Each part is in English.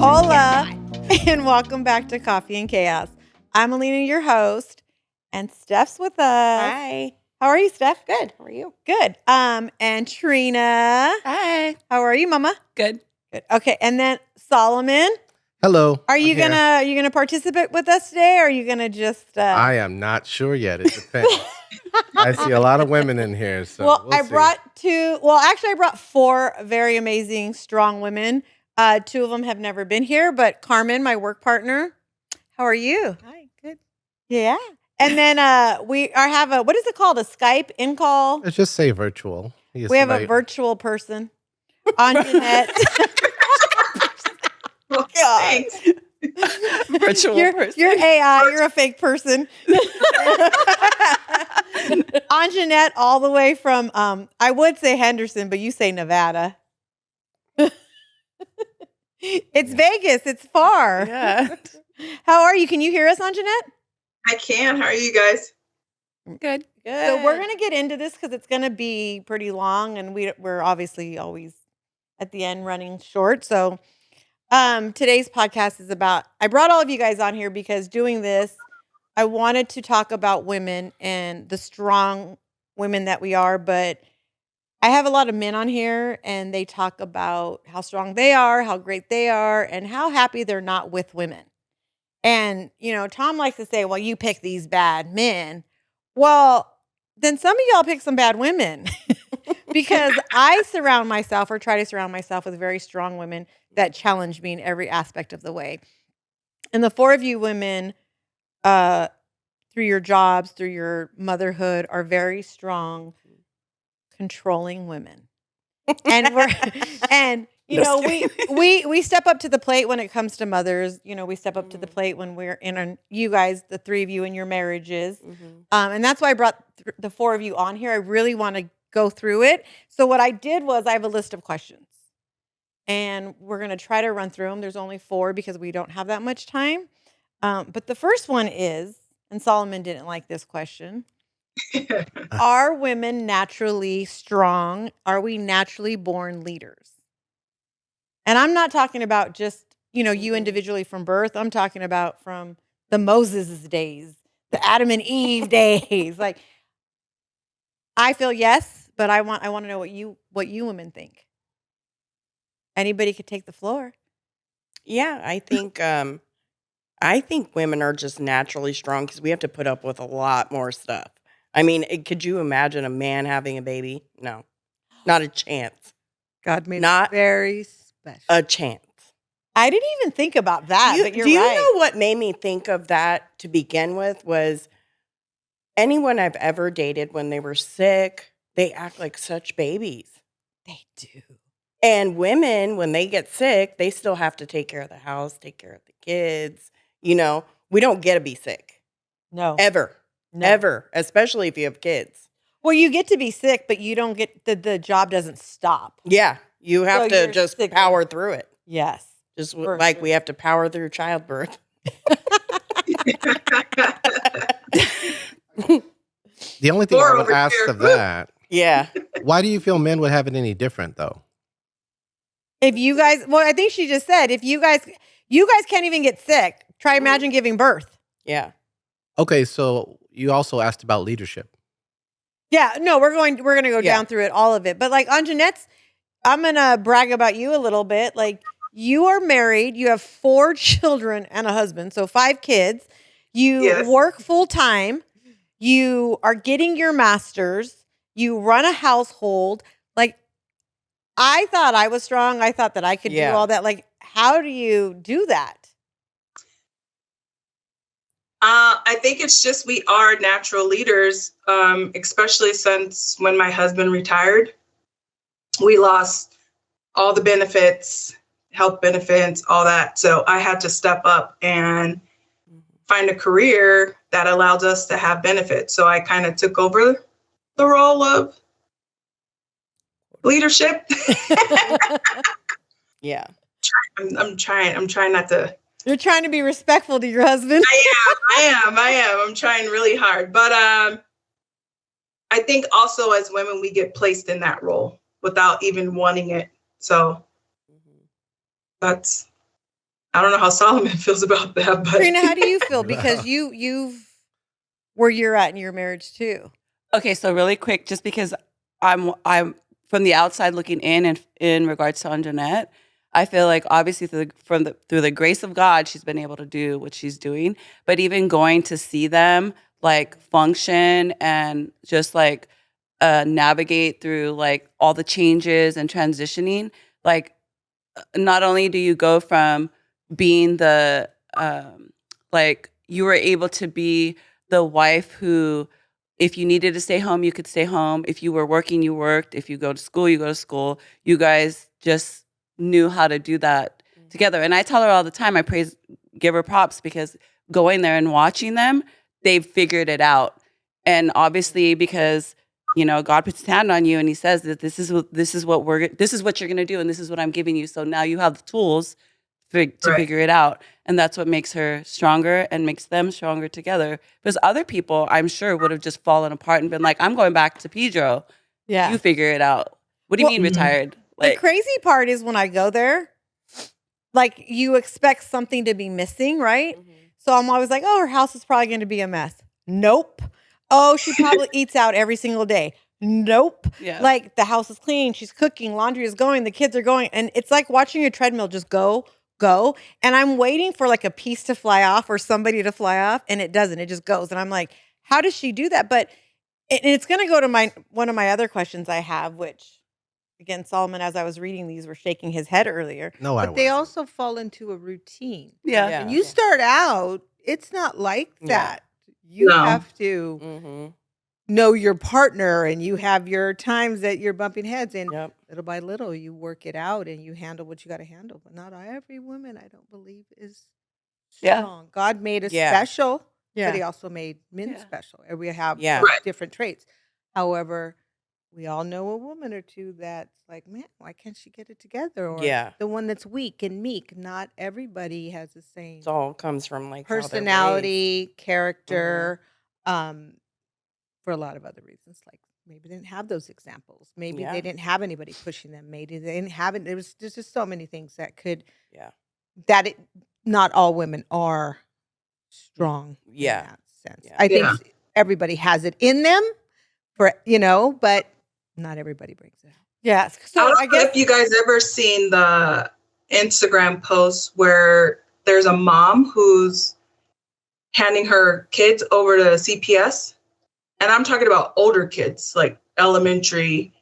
Hola, and welcome back to Coffee and Chaos. I'm Alina, your host, and Steph's with us. Hi. How are you, Steph? Good. How are you? Good. And Trina. Hi. How are you, Mama? Good. Good. Okay, and then Solomon. Hello. Are you gonna participate with us today, or are you gonna just? I am not sure yet. It depends. I see a lot of women in here, so we'll I see. brought two. Well, actually, I brought four very amazing, strong women. Two of them have never been here, but Carmen, my work partner. How are you? Hi. Good. Yeah. And then we have a, what is it called? A Skype in call. Let's just say virtual. We have a virtual person, Anjanette. Thanks. Virtual person. You're AI. You're a fake person. Anjanette, all the way from, I would say Henderson, but you say Nevada. It's Vegas. It's far. Yeah. How are you? Can you hear us, Anjanette? I can. How are you guys? Good. Good. So we're going to get into this because it's going to be pretty long, and we're obviously always at the end running short. So today's podcast is about, I brought all of you guys on here because doing this, I wanted to talk about women and the strong women that we are, but I have a lot of men on here and they talk about how strong they are, how great they are, and how happy they're not with women. And, you know, Tom likes to say, well, you pick these bad men. Well, then some of y'all pick some bad women because I surround myself or try to surround myself with very strong women that challenge me in every aspect of the way. And the four of you women, through your jobs, through your motherhood, are very strong, controlling women. And we step up to the plate when it comes to mothers. You know, we step up to the plate when we're you guys, the three of you in your marriages. And that's why I brought the four of you on here. I really want to go through it. So what I did was I have a list of questions. And we're going to try to run through them. There's only four because we don't have that much time. But the first one is, and Solomon didn't like this question, are women naturally strong? Are we naturally born leaders? And I'm not talking about just, you individually from birth. I'm talking about from the Moses days, the Adam and Eve days. Like, I feel yes, but I want to know what you women think. Anybody could take the floor. Yeah, I think women are just naturally strong because we have to put up with a lot more stuff. I mean, could you imagine a man having a baby? No, not a chance. God made Not it very special. a chance. I didn't even think about that, but you're right. Do you right. know what made me think of that to begin with was anyone I've ever dated when they were sick, they act like such babies. They do. And women, when they get sick, they still have to take care of the house, take care of the kids. You know, we don't get to be sick. No. Ever. No. Ever. Especially if you have kids. Well, you get to be sick, but you don't get, the job doesn't stop. Yeah. You have to just sick. power through it. Yes. Just like we have to power through childbirth. The only thing I would ask of that, Yeah. why do you feel men would have it any different, though? If you guys, well, I think she just said, if you guys can't even get sick, imagine giving birth. Yeah. Okay, so you also asked about leadership. Yeah, no, we're going to go down through it, all of it. But like Anjanette's, I'm going to brag about you a little bit. Like, you are married, you have 4 children and a husband, so 5 kids. You work full time. You are getting your master's. You run a household. Like, I thought I was strong. I thought that I could do all that. Like, how do you do that? I think it's just we are natural leaders, especially since when my husband retired. We lost all the benefits, health benefits, all that. So I had to step up and find a career that allowed us to have benefits. So I kind of took over the role of leadership. Yeah. I'm trying not to. You're trying to be respectful to your husband. I am. I'm trying really hard. But I think also as women, we get placed in that role without even wanting it. So that's I don't know how Solomon feels about that, but Trina, how do you feel? Because you've where you're at in your marriage too. Okay, so really quick, just because I'm from the outside looking in, and in regards to Anjanette, I feel like obviously through the grace of God, she's been able to do what she's doing. But even going to see them like function and just like navigate through like all the changes and transitioning, like not only do you go from being the like you were able to be the wife who, if you needed to stay home, you could stay home. If you were working, you worked. If you go to school, you go to school. You guys just knew how to do that together. And I tell her all the time, give her props, because going there and watching them, they've figured it out. And obviously, because God puts his hand on you and he says that this is what you're gonna do, and this is what I'm giving you. So now you have the tools to figure it out. And that's what makes her stronger and makes them stronger together. Because other people, I'm sure, would have just fallen apart and been like, I'm going back to Pedro. Yeah. You figure it out. What do you mean retired? The crazy part is when I go there, like you expect something to be missing, right? Mm-hmm. So I'm always like, oh, her house is probably going to be a mess. Nope. Oh, she probably eats out every single day. Nope. Yeah. Like the house is clean. She's cooking. Laundry is going. The kids are going. And it's like watching a treadmill just go. And I'm waiting for like a piece to fly off or somebody to fly off. And it doesn't. It just goes. And I'm like, how does she do that? But it's going to go to one of my other questions I have, which again, Solomon, as I was reading these, were shaking his head earlier. No, I But they wasn't. also fall into a routine. Yeah. And you start out, it's not like that. You No. have to Mm-hmm. know your partner, and you have your times that you're bumping heads, and Yep. little by little you work it out and you handle what you got to handle. But not every woman, I don't believe, is strong. God made us special, but he also made men special, and we have different traits. However, we all know a woman or two that's like, man, why can't she get it together? Or the one that's weak and meek. Not everybody has the same It all comes from like how they're personality, character, for a lot of other reasons. Like maybe they didn't have those examples. Maybe they didn't have anybody pushing them. Maybe they didn't have it. There's just so many things that could, not all women are strong in that sense. I think everybody has it in them but not everybody brings it out. Yeah. So I guess if you guys ever seen the Instagram posts where there's a mom who's handing her kids over to CPS, and I'm talking about older kids, like elementary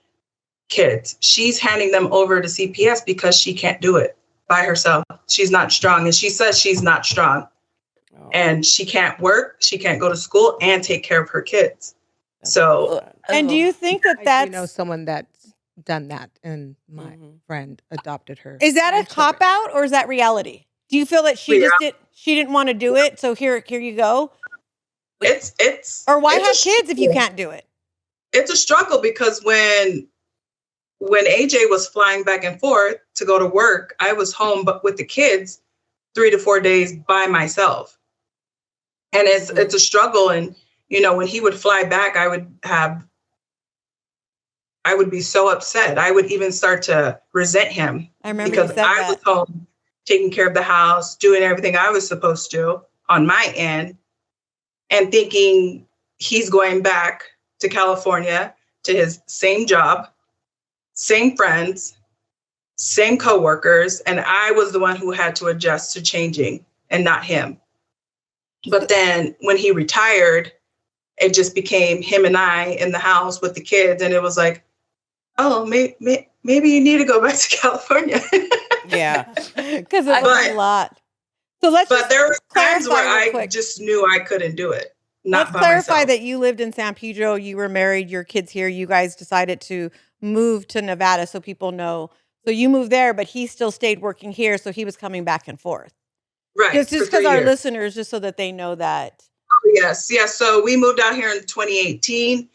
kids. She's handing them over to CPS because she can't do it by herself. She's not strong, and she says she's not strong, and she can't work, she can't go to school and take care of her kids. So, and do you think that that's, I do know someone that's done that, and my friend adopted her. Is that a cop out or is that reality? Do you feel that she didn't want to do it, so here you go? It's or why it's have kids if you can't do it? It's a struggle because when AJ was flying back and forth to go to work, I was home but with the kids 3 to 4 days by myself. And it's a struggle. And when he would fly back, I would be so upset. I would even start to resent him. I remember because I was home taking care of the house, doing everything I was supposed to on my end, and thinking he's going back to California to his same job, same friends, same coworkers, and I was the one who had to adjust to changing and not him. But then when he retired, it just became him and I in the house with the kids, and it was like, oh, maybe you need to go back to California. Because it was a lot. So but there were times where I just knew I couldn't do it. Let's clarify that you lived in San Pedro, you were married, your kids here, you guys decided to move to Nevada so people know. So you moved there, but he still stayed working here, so he was coming back and forth. Right. Just because our listeners, just so that they know that. Oh, yes. So we moved out here in 2018.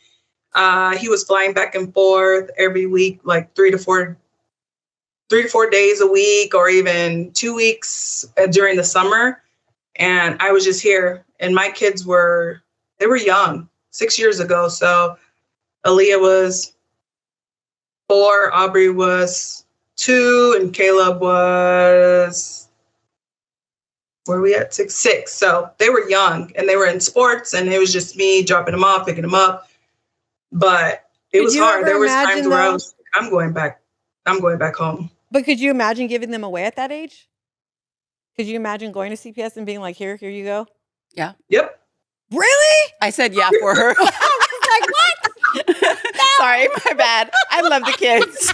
He was flying back and forth every week, like 3 to 4 days a week, or even 2 weeks during the summer. And I was just here, and my kids were young, 6 years ago. So Aaliyah was 4, Aubrey was 2, and Caleb was where we at 6. So they were young and they were in sports, and it was just me dropping them off, picking them up. But it was hard. There was times where I was, I'm going back home. But could you imagine giving them away at that age? Could you imagine going to CPS and being like, here you go? Yeah. Yep. Really? I said yeah for her. I was like, what? Sorry, my bad. I love the kids.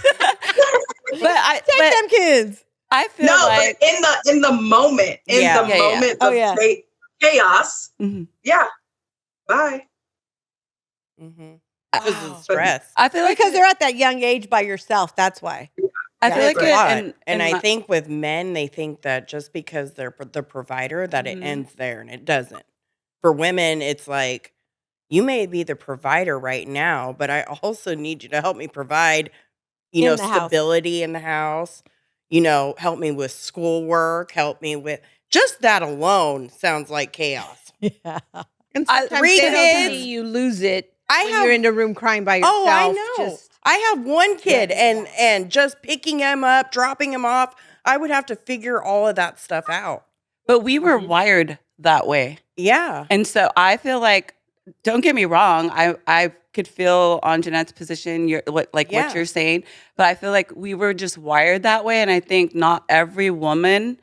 Take them kids. I feel like but in the moment, of chaos, yeah. Bye. Mm-hmm. It was a stress. I feel like because they're at that young age by yourself. That's why. I feel like and I think with men, they think that just because they're the provider, that it ends there, and it doesn't. For women, it's like, you may be the provider right now, but I also need you to help me provide, stability in the house. Help me with schoolwork. Help me with just that alone sounds like chaos. Yeah. And sometimes 3 kids, you lose it. You're in the room crying by yourself. Oh, I know. I have one kid, and just picking him up, dropping him off, I would have to figure all of that stuff out. But we were wired that way. Yeah. And so I feel like, don't get me wrong, I could feel on Jeanette's position, what you're saying, but I feel like we were just wired that way. And I think not every woman.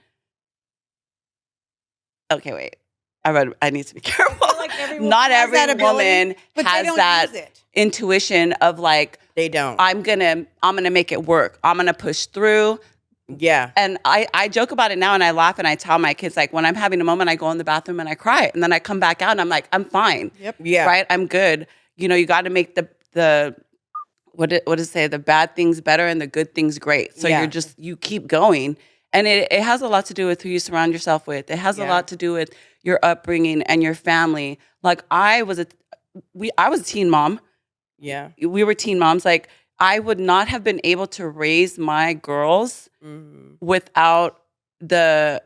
Okay, wait. I need to be careful. Like not every woman has that intuition of like, they don't. I'm gonna make it work. I'm gonna push through. Yeah. And I joke about it now, and I laugh, and I tell my kids, like, when I'm having a moment, I go in the bathroom and I cry, and then I come back out and I'm like, I'm fine. Yep. Yeah. Right. I'm good. You got to make the what does it say? The bad things better and the good things great. So you keep going. And it has a lot to do with who you surround yourself with. It has a lot to do with your upbringing and your family. Like I was a teen mom. Yeah. We were teen moms. Like I would not have been able to raise my girls without the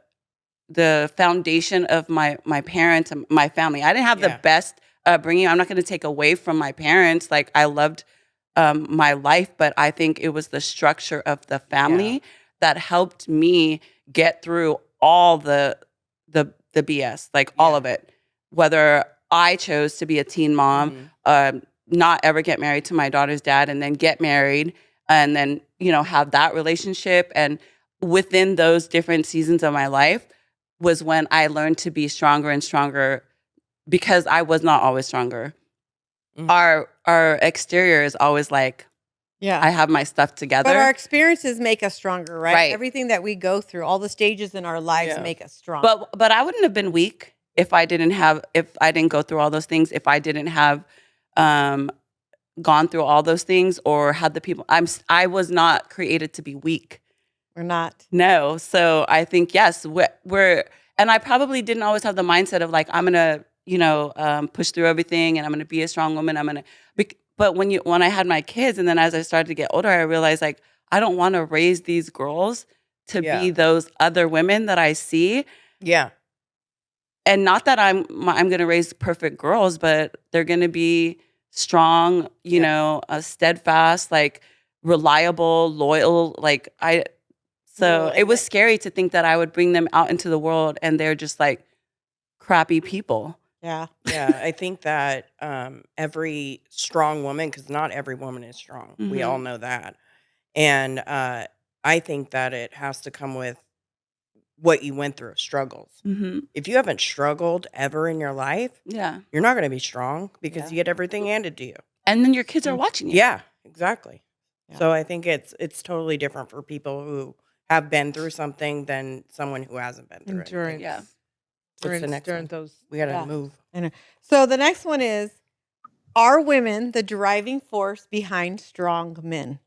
foundation of my parents and my family. I didn't have the best upbringing. I'm not going to take away from my parents. Like I loved my life, but I think it was the structure of the family that helped me get through all the BS, like all of it. Whether I chose to be a teen mom, not ever get married to my daughter's dad, and then get married, and then have that relationship. And within those different seasons of my life was when I learned to be stronger and stronger, because I was not always stronger. Our exterior is always like, I have my stuff together. But our experiences make us stronger, right? Everything that we go through, all the stages in our lives make us strong. But I wouldn't have been weak if I didn't go through all those things, if I didn't have gone through all those things, or had the people. I was not created to be weak. We're not. No. So I think, yes, we're and I probably didn't always have the mindset of like, I'm going to, push through everything, and I'm going to be a strong woman. But when I had my kids, and then as I started to get older, I realized like, I don't want to raise these girls to be those other women that I see. Yeah. And not that I'm going to raise perfect girls, but they're going to be strong, steadfast, like reliable, loyal. It was scary to think that I would bring them out into the world and they're just like crappy people. Yeah. Yeah. I think that every strong woman, because not every woman is strong. We all know that. And I think that it has to come with what you went through, struggles. If you haven't struggled ever in your life, you're not going to be strong, because you get everything handed to you. And then your kids are watching you. Yeah, exactly. Yeah. So I think it's totally different for people who have been through something than someone who hasn't been through Endurance. it. Yeah. What's the next one? We got to move. So the next one is, are women the driving force behind strong men?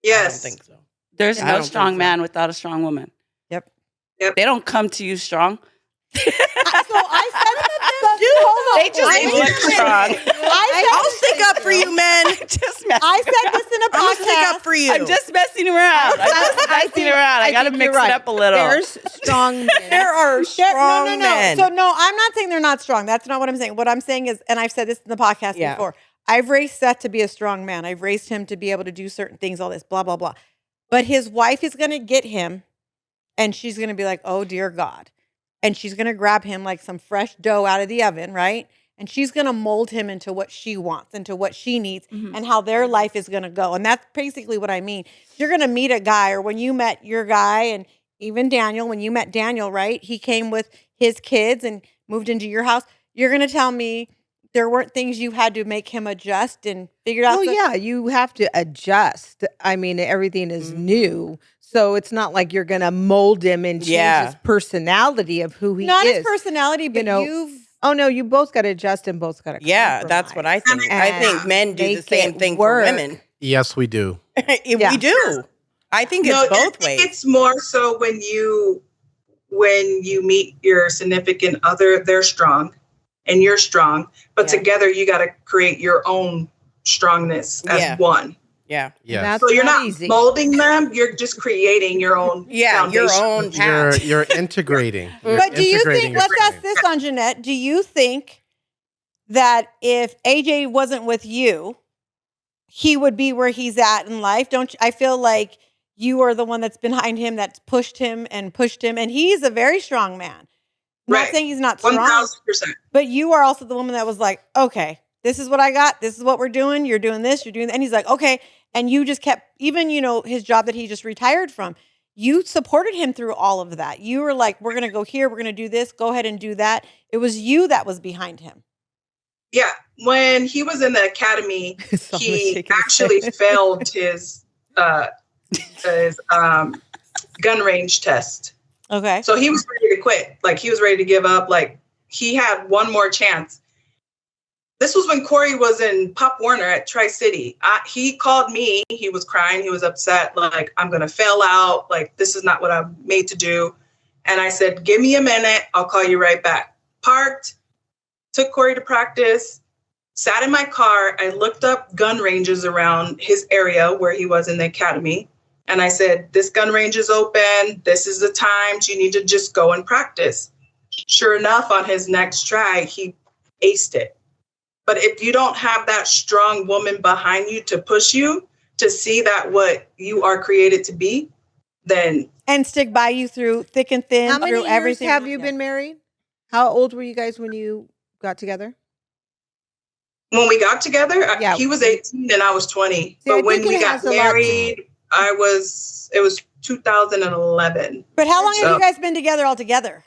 Yes. I don't think so. There's no strong man without a strong woman. Yep. They don't come to you strong. So I said that. They just look strong. I'll stick up for you, men. I said this in a podcast. I'll stick up for you. I'm just messing around. I got to mix it up a little. There's strong men. There are strong men. So no, I'm not saying they're not strong. That's not what I'm saying. What I'm saying is, and I've said this in the podcast before, I've raised Seth to be a strong man. I've raised him to be able to do certain things, all this, blah, blah, blah. But his wife is going to get him, and she's going to be like, oh, dear God. and she's going to grab him like some fresh dough out of the oven, right? And she's going to mold him into what she wants, into what she needs, and how their life is going to go. And that's basically what I mean. You're going to meet a guy, or when you met your guy, and even Daniel, when you met Daniel, right? He came with his kids and moved into your house. You're going to tell me there weren't things you had to make him adjust and figure out? Oh, yeah, you have to adjust. I mean, everything is new. So it's not like you're going to mold him and change his personality of who he Not is. his personality, but Oh, no, you both got to adjust and both got to Yeah, that's what I think. I think men do the same thing for women. Yes, we do. We do. I think it's both ways. It's more so when you meet your significant other, they're strong and you're strong, but together you got to create your own strongness as one. Yeah. Yeah. So you're not molding them, you're just creating your own foundation. Your own path. You're integrating. But do you think, let's ask this on Jeanette, do you think that if AJ wasn't with you, he would be where he's at in life? Don't you, I feel like you are the one that's behind him, that's pushed him, and he's a very strong man. I'm not saying he's not strong, 1,000%. but you are also the woman that was like, okay, this is what I got. This is what we're doing. You're doing this. You're doing that. And he's like, okay. And you just kept, even, his job that he just retired from, you supported him through all of that. You were like, we're going to go here. We're going to do this. Go ahead and do that. It was you that was behind him. Yeah. When he was in the academy, he actually failed his gun range test. Okay. So he was ready to quit. Like, he was ready to give up. Like, he had one more chance. This was when Corey was in Pop Warner at Tri-City. He called me. He was crying. He was upset. Like, I'm going to fail out. Like, this is not what I'm made to do. And I said, give me a minute. I'll call you right back. Parked, took Corey to practice, sat in my car. I looked up gun ranges around his area where he was in the academy. And I said, this gun range is open. This is the time. You need to just go and practice. Sure enough, on his next try, he aced it. But if you don't have that strong woman behind you to push you, to see that what you are created to be, then... And stick by you through thick and thin, How many through years everything. have you been married? How old were you guys when you got together? When we got together, he was 18 and I was 20. But when we got married, it was 2011. But how long have you guys been together altogether?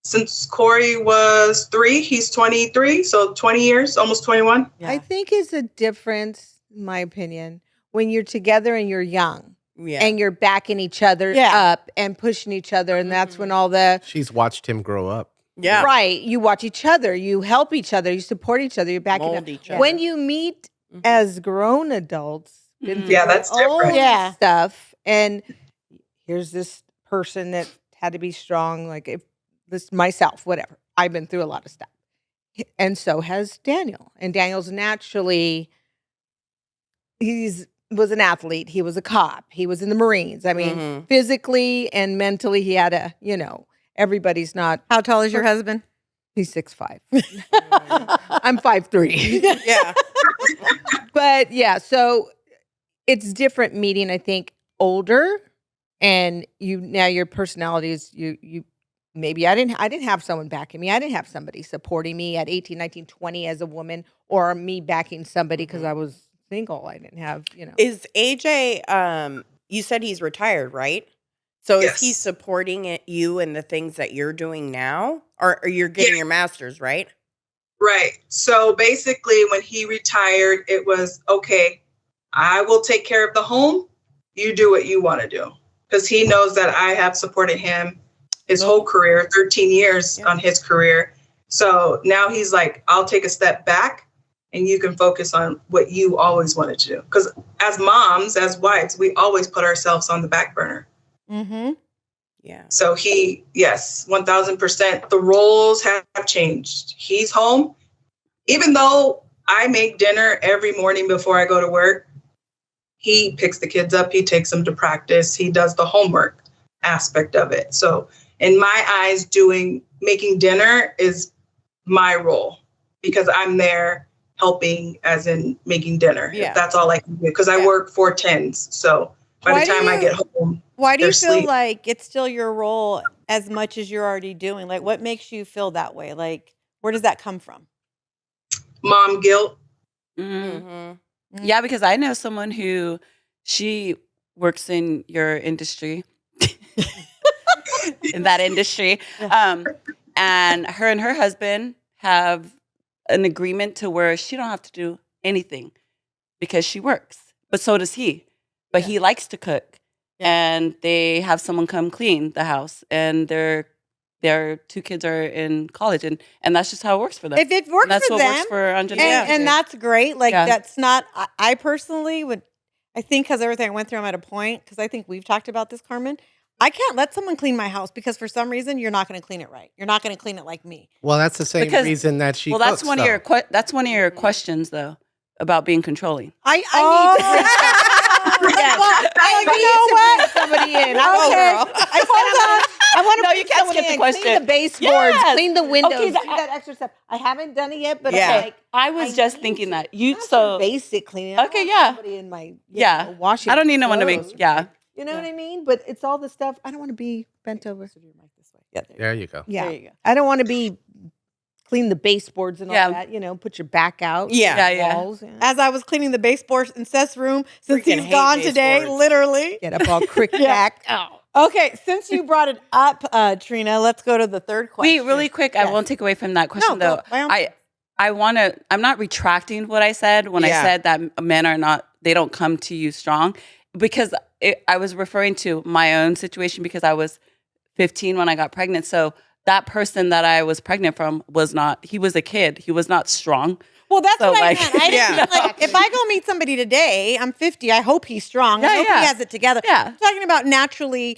Since Corey was 3, he's 23, so 20 years, almost 21. Yeah. I think it's a difference, in my opinion, when you're together and you're young. Yeah. And you're backing each other up and pushing each other. And that's when all the... She's watched him grow up. Yeah. Right. You watch each other. You help each other. You support each other. You're backing up. Each other. When you meet as grown adults, that's different. Stuff. And here's this person that had to be strong. Like, if this myself, whatever. I've been through a lot of stuff. And so has Daniel. And Daniel's naturally, was an athlete. He was a cop. He was in the Marines. I mean, physically and mentally, he had a, everybody's not. How tall is your husband? He's 6'5". I'm 5'3". Yeah. But yeah, so it's different meeting, I think, older, and now your personality is you maybe I didn't have someone backing me. I didn't have somebody supporting me at 18, 19, 20 as a woman, or me backing somebody because I was single. I didn't have, Is AJ, you said he's retired, right? So is he supporting you in the things that you're doing now? Or you're getting your master's, right? Right. So basically, when he retired, it was, okay, I will take care of the home. You do what you want to do. Because he knows that I have supported him his whole career, 13 years on his career. So now he's like, I'll take a step back and you can focus on what you always wanted to do. Because as moms, as wives, we always put ourselves on the back burner. Mm-hmm. Yeah. So 1,000%, the roles have changed. He's home. Even though I make dinner every morning before I go to work, he picks the kids up. He takes them to practice. He does the homework aspect of it. So in my eyes, making dinner is my role because I'm there helping as in making dinner. Yeah. If that's all I can do. Because I work 4 10s. So by the time I get home. Why do you their feel sleep. like it's still your role as much as you're already doing? Like, what makes you feel that way? Like, where does that come from? Mom guilt. Mm-hmm. Yeah, because I know someone who she works in your industry, in that industry, and her husband have an agreement to where she don't have to do anything because she works, but so does he. But he likes to cook, and they have someone come clean the house, and their 2 kids are in college, and that's just how it works for them. If it works And that's for what them, works for Anjanette. and that's great. Like, Yeah. that's not. I personally would. I think because everything I went through, I'm at a point. Because I think we've talked about this, Carmen. I can't let someone clean my house because for some reason you're not going to clean it right. You're not going to clean it like me. Well, that's the same Because- reason that she well, that's cooks, one of your that's one of your questions though about being controlling. I need to Yes. I you need know to what? bring somebody in. Okay. I want to No, you can't someone skip the in, question. Clean the baseboards, Yes. clean the windows, Okay, do that extra stuff. I haven't done it yet, but Yeah. I'm like, I was I just need thinking to. that you that's so basic cleaning. I Okay, want yeah. somebody in my Yeah. washing. I don't need no one to make clothes. You know Yeah. what I mean? But it's all the stuff. I don't want to be bent over. Yeah, There you go. Yeah, There you go. I don't want to be clean the baseboards and all Yeah. that. You know, put your back out. Yeah. Yeah. Walls. As I was cleaning the baseboards in Seth's room, since Freaking he's hate gone today, baseboards. literally. Get up all crick Yeah. back. Oh. Okay, since you brought it up, Trina, let's go to the third question. wait, really quick, I Yes. won't take away from that question No, go, though. by all means. I want to I'm not retracting what I said when I Yeah. said that men are not they don't come to you strong because I was referring to my own situation because I was 15 when I got pregnant. So that person that I was pregnant from was not, he was a kid. He was not strong. Well, that's So, what like- I meant. I didn't Yeah. mean like if I go meet somebody today, I'm 50. I hope he's strong. I Yeah, hope yeah. he has it together. Yeah. I'm talking about naturally,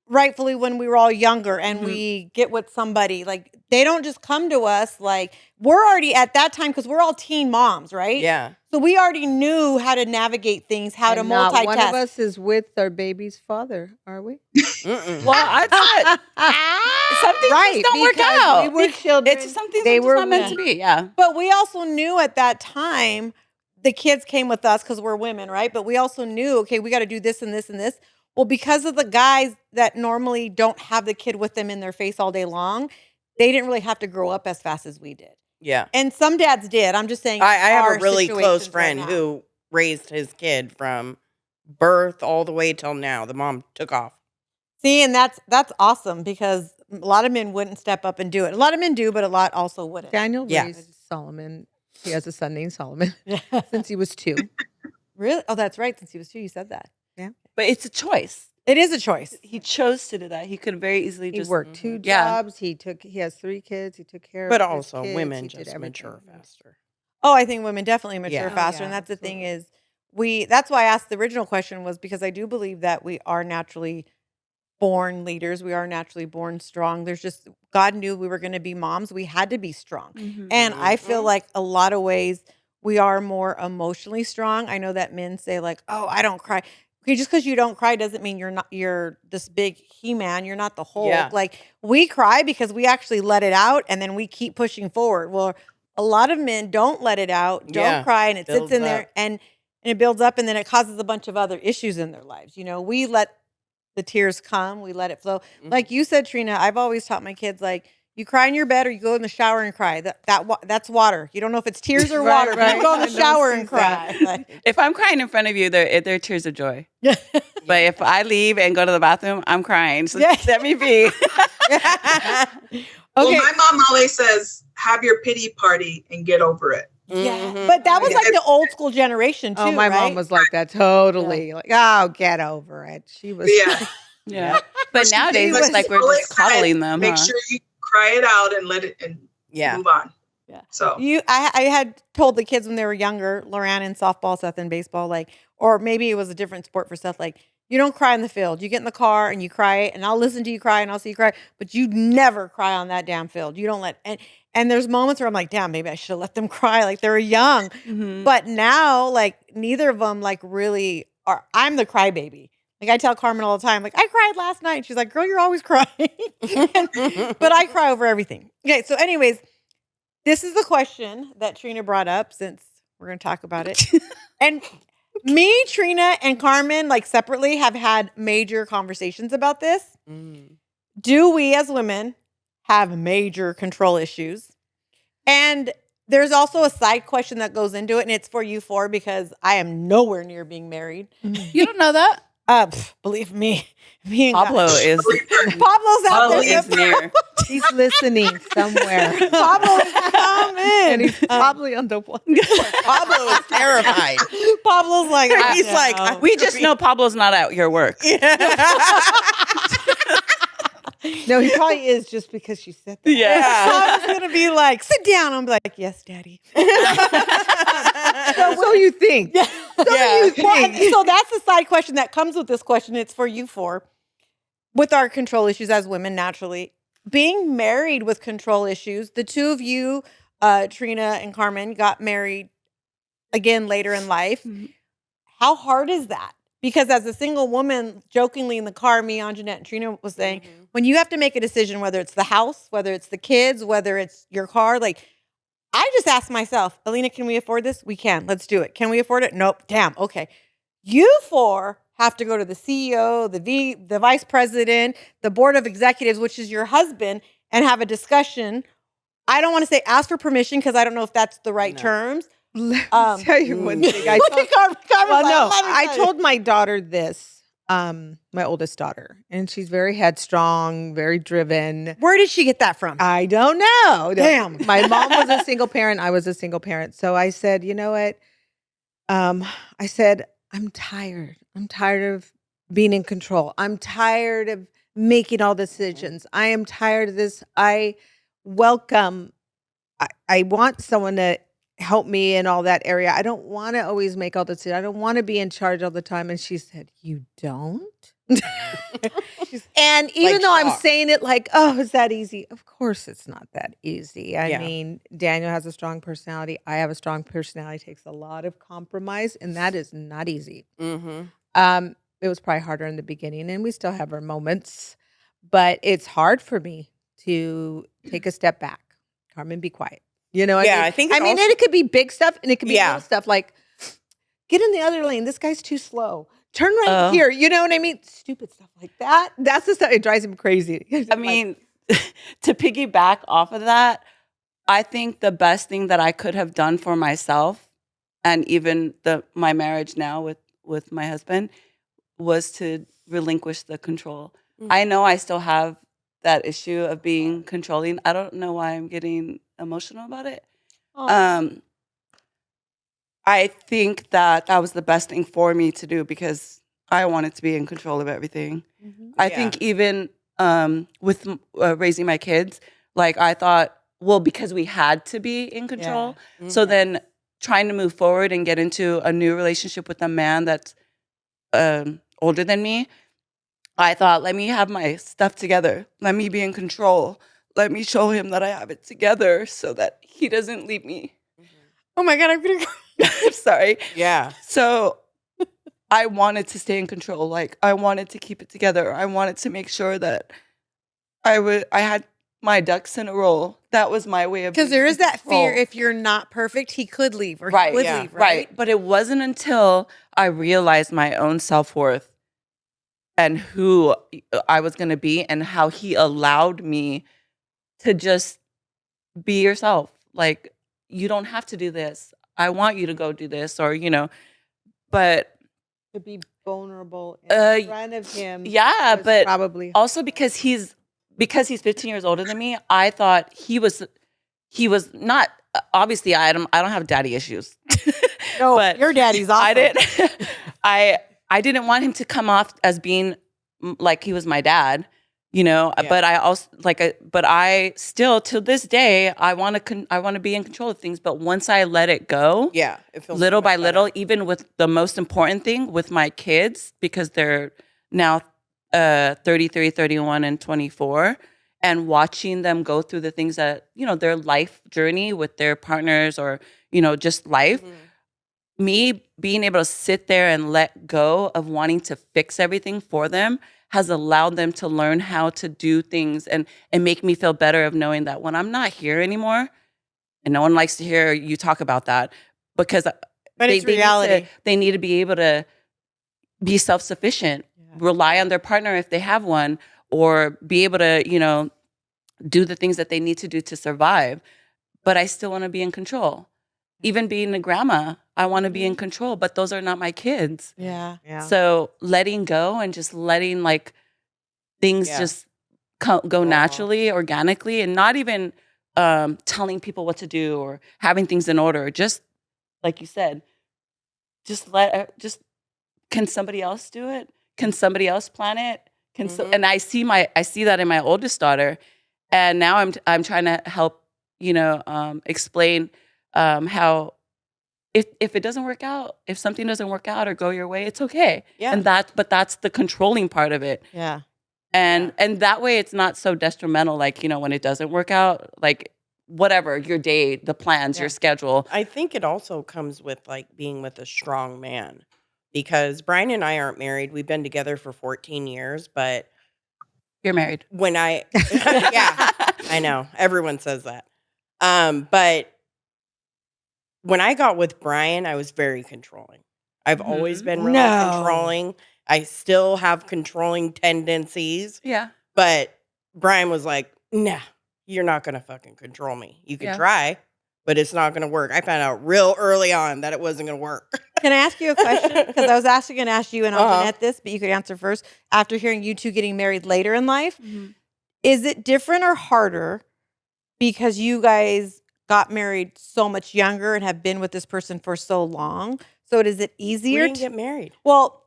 rightfully when we were all younger and Mhm. we get with somebody. Like they don't just come to us. Like we're already at that time because we're all teen moms, right? Yeah. So we already knew how to navigate things, how to And not multitask. one of us is with our baby's father, are we? Mm-mm. Well, I thought some things just don't work because out. We were children. It's something they that's were not meant to be. Yeah. But we also knew at that time the kids came with us because we're women, right? But we also knew, okay, we got to do this and this and this. Well, because of the guys that normally don't have the kid with them in their face all day long, they didn't really have to grow up as fast as we did. Yeah. And some dads did. I'm just saying. I have our a really close situations right friend now. who raised his kid from birth all the way till now. The mom took off. See, and that's awesome because a lot of men wouldn't step up and do it. A lot of men do, but a lot also wouldn't. Daniel Yeah. raised Solomon. He has a son named Solomon since he was 2. Really? Oh, that's right. Since he was 2, you said that. But it's a choice. It is a choice. He chose to do that. He could very easily He just worked 2 Yeah. jobs. He has 3 kids. He took care But of his also, kids. women He did just everything. mature faster. Oh, I think women definitely mature Yeah. Oh, faster. yeah, And that's the thing absolutely. is that's why I asked the original question was because I do believe that we are naturally born leaders. We are naturally born strong. There's just, God knew we were going to be moms. We had to be strong. And I feel Mhm. like a lot of ways we are more emotionally strong. I know that men say like, oh, I don't cry. Okay, just because you don't cry doesn't mean you're this big He-Man. You're not the Hulk. Yeah. Like we cry because we actually let it out and then we keep pushing forward. Well, a lot of men don't let it out, don't Yeah, cry, and it sits builds in there up. and it builds up and then it causes a bunch of other issues in their lives. You know, we let the tears come, we let it flow. Mhm. Like you said, Trina, I've always taught my kids like you cry in your bed or you go in the shower and cry. That's water. You don't know if it's tears or Right, water. But right. you go in I the know shower she's and cry. Like, If I'm crying in front of you, they're tears of joy. But if I leave and go to the bathroom, I'm crying. So Yeah. let me be. okay. Well, my mom always says, have your pity party and get over it. Yeah, Mhm. but that was Yeah. like the old school generation too. Oh, my mom right? was like that totally. Like, oh, get over it. She was. Yeah. Yeah. But She nowadays, was it's like we're always just coddling said, them. Make huh? sure you cry it out and let it and Yeah. move on. Yeah. So I had told the kids when they were younger, Loran in softball, Seth in baseball, like, or maybe it was a different sport for Seth, like, you don't cry in the field. You get in the car and you cry, and I'll listen to you cry and I'll see you cry, but you never cry on that damn field. You don't let and there's moments where I'm like, damn, maybe I should have let them cry. Like they were young. Mhm. But now, like, neither of them like really are. I'm the crybaby. Like I tell Carmen all the time, like, I cried last night. She's like, girl, you're always crying. But I cry over everything. Okay, so anyways, this is the question that Trina brought up since we're going to talk about it. And Me, Trina, and Carmen, like separately, have had major conversations about this. Do we as women have major control issues? And there's also a side question that goes into it, and it's for you four because I am nowhere near being married. You don't know that? Believe me, me and Pablo God. is Pablo's out Pablo there. is near. He's listening somewhere. Pablo is coming. And he's probably on the one. Pablo is terrified. Pablo's like, He's no. like, We just know Pablo's not at your work. No, he probably is just because she said that. Yeah. Pablo's gonna be like, sit down. I'm like, yes, daddy. So you think. Yeah. Well, and so that's the side question that comes with this question. It's for you four. With our control issues as women, naturally, being married with control issues, the two of you, Trina and Carmen, got married again later in life. How hard is that? Because as a single woman, jokingly in the car, me, Anjanette, and Trina was saying, when you have to make a decision, whether it's the house, whether it's the kids, whether it's your car, like, I just ask myself, Alina, can we afford this? We can. Let's do it. Can we afford it? Nope. Damn. Okay. You four have to go to the CEO, the vice president, the board of executives, which is your husband, and have a discussion. I don't want to say ask for permission because I don't know if that's the right terms. Let me tell you one thing. I told my daughter this, my oldest daughter, and she's very headstrong, very driven. Where did she get that from? I don't know. Damn. My mom was a single parent. I was a single parent. So I said, you know what? I said, I'm tired. I'm tired of being in control. I'm tired of making all decisions. I am tired of this. I want someone to help me in all that area. I don't want to always make all the decisions. I don't want to be in charge all the time. And she said, you don't? And even Like though I'm shocked. saying it like, oh, is that easy? Of course it's not that easy. I Yeah. mean, Daniel has a strong personality. I have a strong personality. It takes a lot of compromise, and that is not easy. It was probably harder in the beginning, and we still have our moments, but it's hard for me to take a step back. Carmen, be quiet. You know what Yeah, I mean? I think I it's mean, also- and it could be big stuff, and it could be Yeah. little stuff like, get in the other lane. This guy's too slow. Turn right here. You know what I mean? Stupid stuff like that. That's the stuff. It drives him crazy. I mean, to piggyback off of that, I think the best thing that I could have done for myself and even my marriage now with my husband was to relinquish the control. I know I still have that issue of being controlling. I don't know why I'm getting emotional about it. I think that was the best thing for me to do because I wanted to be in control of everything. I think even with raising my kids, like I thought, well, because we had to be in control. So then trying to move forward and get into a new relationship with a man that's older than me, I thought, let me have my stuff together. Let me be in control. Let me show him that I have it together so that he doesn't leave me. Oh my God, I'm gonna go. I'm sorry. Yeah. So I wanted to stay in control. Like I wanted to keep it together. I wanted to make sure that I had my ducks in a row. That was my way of Because being there in is that control. fear if you're not perfect, he could leave or Right, he would yeah, leave, right? But it wasn't until I realized my own self-worth and who I was going to be and how he allowed me to just be yourself. Like, you don't have to do this. I want you to go do this or, but to be vulnerable in front of him. yeah, was but probably also because he's 15 years older than me, I thought he was not, obviously I don't have daddy issues. No, but your daddy's awesome. I didn't want him to come off as being like he was my dad, Yeah. but I also but I still to this day I want to be in control of things, but once I let it go, Yeah. It feels little so much by little, better. even with the most important thing with my kids, because they're now 33, 31, and 24, and watching them go through the things that, their life journey with their partners or, just life, me being able to sit there and let go of wanting to fix everything for them has allowed them to learn how to do things and make me feel better of knowing that when I'm not here anymore, and no one likes to hear you talk about that because But it's reality. They need to be able to be self-sufficient, rely on their partner if they have one, or be able to, do the things that they need to do to survive. But I still want to be in control. Even being a grandma, I want to be in control, but those are not my kids. Yeah. So letting go and just letting like things just go naturally, organically, and not even telling people what to do or having things in order. Just like you said, just can somebody else do it? Can somebody else plan it? And I see that in my oldest daughter, and now I'm trying to help explain how if it doesn't work out, if something doesn't work out or go your way, it's okay. Yeah. And that's the controlling part of it. Yeah. And that way it's not so detrimental, like, when it doesn't work out, like whatever, your day, the plans, your schedule. I think it also comes with like being with a strong man, because Brian and I aren't married. We've been together for 14 years, but You're married. when I, I know everyone says that. But when I got with Brian, I was very controlling. I've always been really controlling. I still have controlling tendencies. Yeah. But Brian was like, nah, you're not going to fucking control me. You can try, but it's not going to work. I found out real early on that it wasn't going to work. Can I ask you a question? Because I was actually going to ask you and Anjanette this, but you could answer first. After hearing you two getting married later in life, is it different or harder because you guys got married so much younger and have been with this person for so long? So is it easier We didn't get married. Well,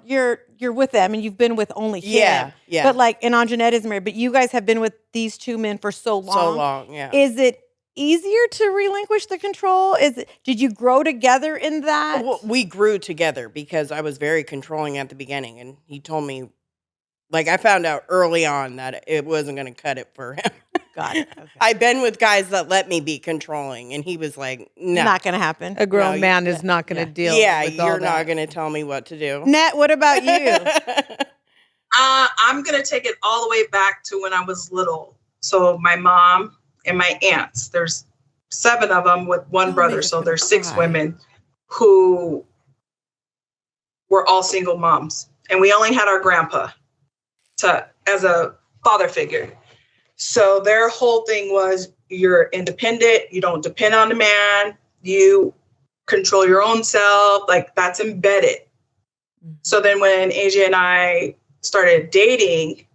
you're with them and you've been with only him. Yeah. But like, and Anjanette is married, but you guys have been with these two men for so long. So long, yeah. Is it easier to relinquish the control? Did you grow together in that? Well, we grew together because I was very controlling at the beginning, and he told me, like, I found out early on that it wasn't going to cut it for him. Got it. Okay. I've been with guys that let me be controlling, and he was like, no. Not going to happen. A grown man is not going to deal with all you're that. not going to tell me what to do. Nat, what about you? I'm going to take it all the way back to when I was little. So my mom and my aunts, there's 7 of them with one brother. So there's 6 women who were all single moms. And we only had our grandpa as a father figure. So their whole thing was, you're independent. You don't depend on the man. You control your own self. Like, that's embedded. So then when AJ and I started dating,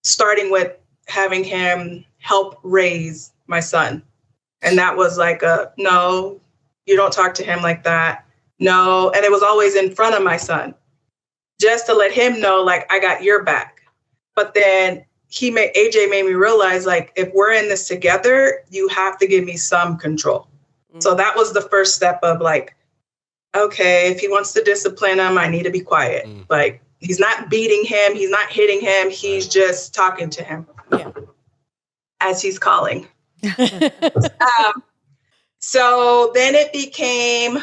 starting with having him help raise my son. And that was like no, you don't talk to him like that. No. And it was always in front of my son, just to let him know, like, I got your back. But then AJ made me realize, like, if we're in this together, you have to give me some control. So that was the first step of like, okay, if he wants to discipline him, I need to be quiet. Like, he's not beating him. He's not hitting him. He's just talking to him as he's calling. So then it became,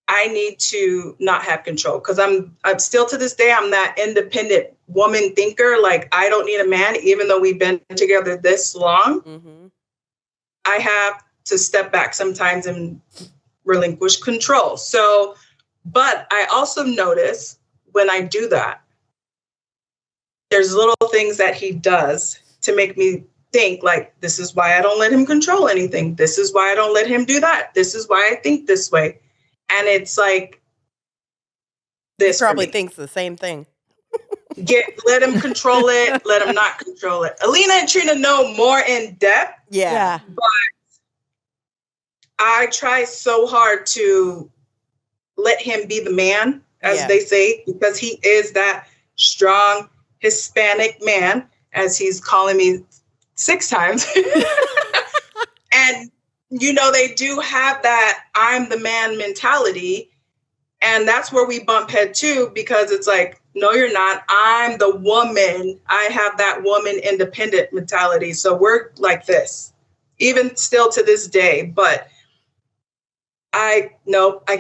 I need to not have control, because I'm still to this day, I'm that independent woman thinker. Like, I don't need a man, even though we've been together this long. I have to step back sometimes and relinquish control. So, but I also notice when I do that, there's little things that he does to make me think, like, this is why I don't let him control anything. This is why I don't let him do that. This is why I think this way. And it's like this. He probably thinks the same thing. Let him control it. Let him not control it. Alina and Trina know more in depth. Yeah. But I try so hard to let him be the man, as they say, because he is that strong Hispanic man, as he's calling me 6 times. And they do have that I'm the man mentality. And that's where we bump head too, because it's like, no, you're not. I'm the woman. I have that woman independent mentality. So we're like this, even still to this day. But I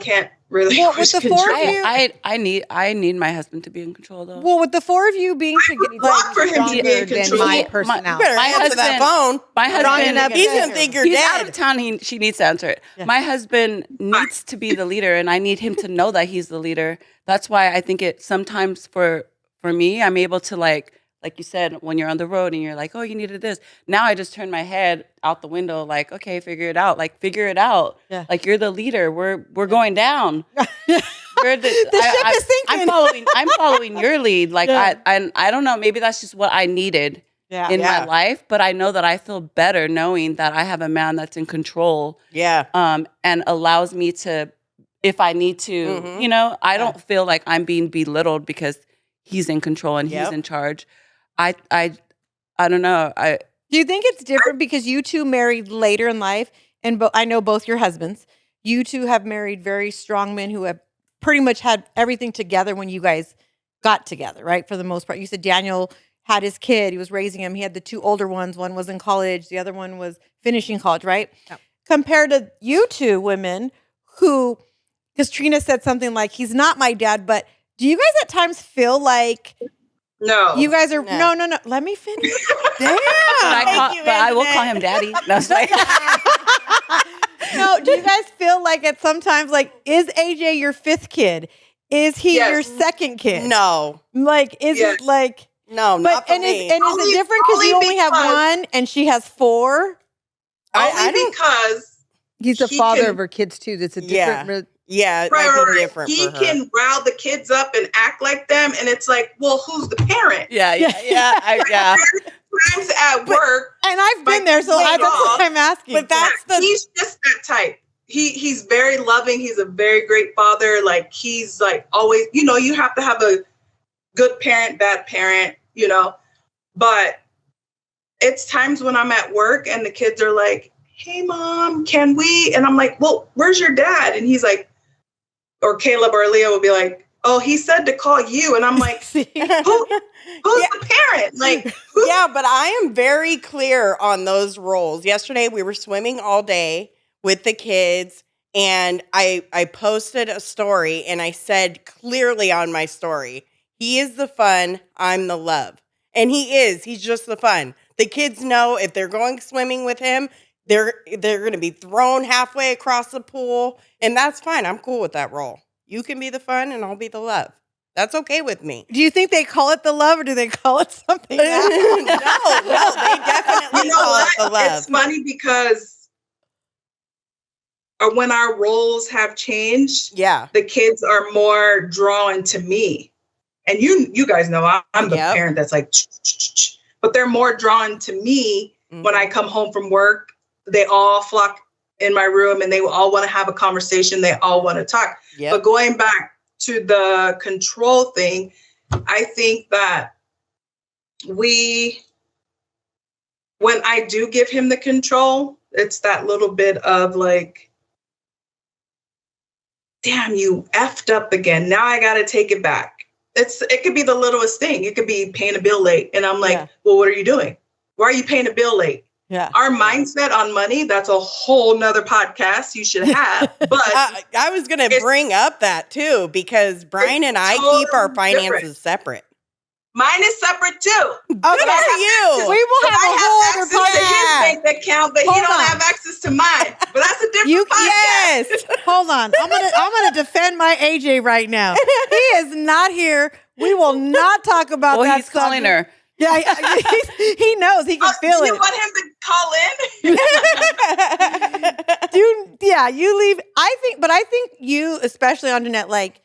can't relinquish with the control. four of you- I need my husband to be in control though. Well, with the four of you being together, love for him to be in than control. my You You personality. better My answer that phone. my Strong husband enough He's to gonna answer. think you're he's dead. out of town. She needs to answer it. Yeah. My husband needs to be the leader, and I need him to know that he's the leader. That's why I think it sometimes for me, I'm able to like you said, when you're on the road and you're like, oh, you needed this. Now I just turn my head out the window, like, okay, figure it out. Like, figure it out. Yeah. Like, you're the leader. We're going down. You're the ship is sinking. I'm following your lead. Like, Yeah. I don't know. Maybe that's just what I needed Yeah. in Yeah. my life, but I know that I feel better knowing that I have a man that's in control, Yeah. and allows me to, if I need to, Mhm. you know, I don't feel like I'm being belittled because he's in control and he's Yep. in charge. I don't know. Do you think it's different because you two married later in life, and I know both your husbands. You two have married very strong men who have pretty much had everything together when you guys got together, right? For the most part, you said Daniel had his kid; he was raising him. He had the two older ones. One was in college, the other one was finishing college, right? Yep. Compared to you two women who, because Trina said something like, "He's not my dad," but do you guys at times feel like No. you guys are No. no. Let me finish. Damn. but I will call him daddy. That's like, No, do you guys feel like at sometimes like is AJ your fifth kid? Is he Yes. your second kid? No. Like is Yes. it like No, but not for and me. is it Only- different because you only only have because- one and she has four? I Only don't- because He's the He father can- of her kids too. That's a Yeah. different. Yeah, it might be different he for her. can rile the kids up and act like them, and it's like, well, who's the parent? yeah. Times at work, And I've been Like, there, so wait, that's what I'm asking. But that's the he's just that type. He's very loving. He's a very great father. Like he's like always, you have to have a good parent, bad parent, But it's times when I'm at work and the kids are like, "Hey, mom, can we?" And I'm like, "Well, where's your dad?" And he's like, or Caleb or Leah will be like, "Oh, he said to call you." And I'm like, See? Who's the parent? Like, who? Yeah, but I am very clear on those roles. Yesterday we were swimming all day with the kids, and I posted a story and I said clearly on my story, he is the fun, I'm the love. And he's just the fun. The kids know if they're going swimming with him, they're going to be thrown halfway across the pool, and that's fine. I'm cool with that role. You can be the fun and I'll be the love. That's okay with me. Do you think they call it the love or do they call it something no, else? they definitely You know call it what? the love. It's funny because when our roles have changed, Yeah. the kids are more drawn to me. And you guys know I'm the Yep. parent that's like, but they're more drawn to me when I come home from work. They all flock in my room and they all want to have a conversation. They all want to talk. Yep. But going back to the control thing, I think that when I do give him the control, it's that little bit of like, damn, you effed up again. Now I got to take it back. It could be the littlest thing. It could be paying a bill late. And I'm like, Yeah. well, what are you doing? Why are you paying a bill late? Yeah. Our mindset on money, that's a whole nother podcast you should have. But I was going to It's- bring up that too, because Brian and I totally keep our finances different. separate. mine is separate too. Good for you. We will have a I whole have other access to podcast. his bank account, but he Hold don't on. have access to mine. But that's a different You- podcast. Yes. Hold on. I'm gonna defend my AJ right now. He is not here. We will not talk about well, that. he's calling subject. her. Yeah, he knows. He can feel Do you it. want him to call in? Dude, yeah, you leave. I think you, especially on Anjanette, like,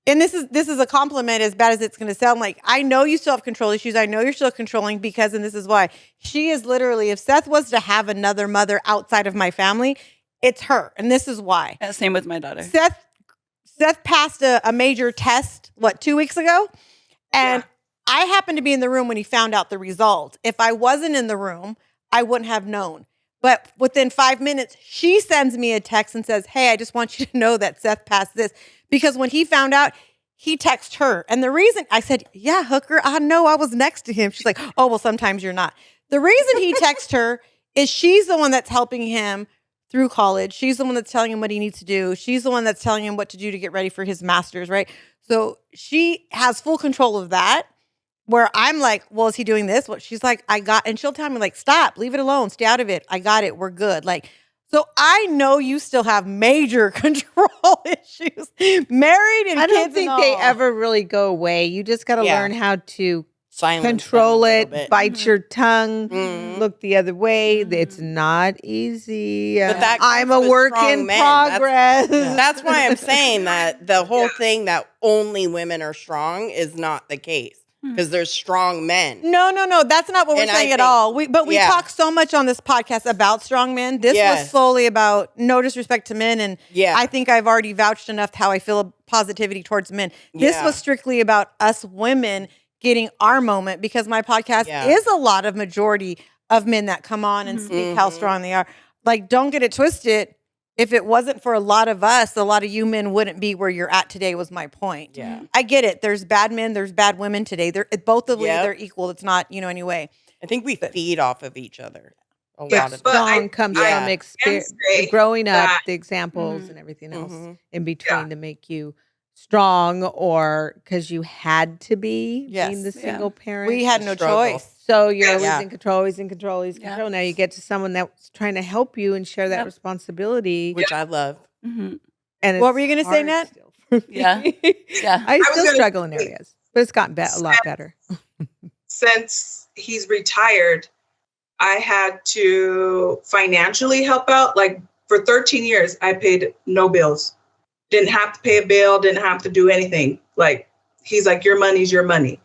and this is a compliment as bad as it's going to sound. Like, I know you still have control issues. I know you're still controlling because, and this is why, she is literally, if Seth was to have another mother outside of my family, it's her, and this is why. Yeah, same with my daughter. Seth passed a major test, 2 weeks ago? And Yeah. I happened to be in the room when he found out the result. If I wasn't in the room, I wouldn't have known. But within 5 minutes, she sends me a text and says, "Hey, I just want you to know that Seth passed this." Because when he found out, he texted her. And the reason I said, "Yeah, hooker, I know I was next to him." She's like, "Oh, well, sometimes you're not." The reason he texted her is she's the one that's helping him through college. She's the one that's telling him what he needs to do. She's the one that's telling him what to do to get ready for his master's, right? So she has full control of that. Where I'm like, well, is he doing this? What she's like, and she'll tell me like, stop, leave it alone, stay out of it. I got it. We're good. Like, so I know you still have major control issues, married and I kids. don't think and they all. ever really go away. You just got to Yeah. learn how to Silence control them a little it, bit. bite your tongue, Mhm. look the other way. Mhm. It's not easy. But that I'm comes a with work strong in men. progress. That's why I'm saying that the whole Yeah. thing that only women are strong is not the case, because there's strong men. No. That's not what we're And I saying at think- all. We yeah. talk so much on this podcast about strong men. This was Yes. solely about no disrespect to men. And Yeah. I think I've already vouched enough how I feel positivity towards men. This Yeah. was strictly about us women getting our moment, because my podcast Yeah. is a lot of majority of men that come on and speak how Mhm. strong they are. Like, don't get it twisted. If it wasn't for a lot of us, a lot of you men wouldn't be where you're at today, was my point. Yeah. I get it. There's bad men, there's bad women today. They're both of you, Yep. they're equal. It's not, anyway. I think we feed off of each other a Yes, lot of but times. Strong comes Yeah. from can experience, say growing up, that- the examples Mhm. and everything else Mhm. in between to make you strong, or because you had to be being the Yes. single parent. We had The no struggle. choice. So you're Yes. always Yeah. in control, always in control, always in Yeah. control. Now you get to someone that's trying to help you and share that Yep. responsibility. Which I love. Mhm. And What it's were you gonna say, hard Nat? still for me. Yeah. Yeah. I was still gonna struggle in say, areas, but it's gotten a lot better. Since he's retired, I had to financially help out. Like for 13 years, I paid no bills. Didn't have to pay a bill, didn't have to do anything. Like, he's like, your money's your money.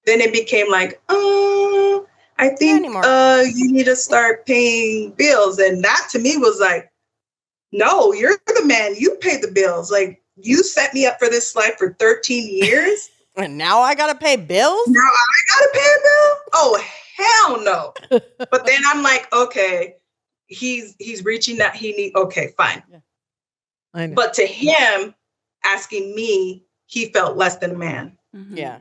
Then it became like, I think anymore. you need to start paying bills. And that to me was like, no, you're the man. You pay the bills. Like, you set me up for this life for 13 years. And now I gotta pay bills? Now I gotta pay a bill? Oh, hell no. But then I'm like, okay, he's reaching that he need. Okay, fine. I know. But to him, asking me, he felt less than a man. Mhm. Yeah.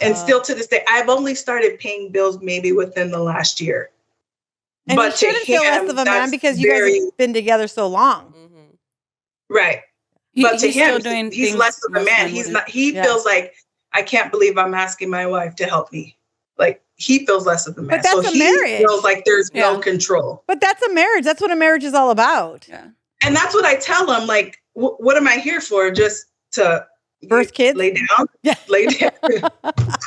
And still to this day, I've only started paying bills maybe within the last year. And But you to shouldn't feel less him, of a man that's because you guys very- have been together so long. Mhm. Right. He- But to he's still him, doing he's things less of a most man. men He's wouldn't. not. He Yeah. feels like, I can't believe I'm asking my wife to help me. Like, he feels less of a man. But that's so a he marriage. feels like there's Yeah. no control. But that's a marriage. That's what a marriage is all about. Yeah. And that's what I tell him. Like, what am I here for? Just to Birth kids? lay down? Yeah. Lay down. Ain't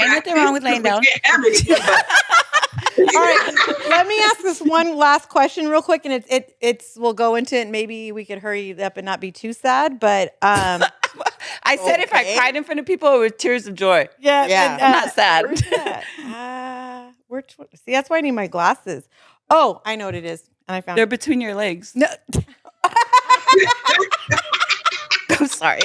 nothing wrong with laying down. We can't have any kids, but- All right, let me ask this one last question real quick, and it's we'll go into it. Maybe we could hurry it up and not be too sad, but I said if I Okay. cried in front of people, it was tears of joy. yeah, Yeah. and, I'm not sad. where's that? See, that's why I need my glasses. Oh, I know what it is, and I found They're it. between your legs. No, I'm sorry.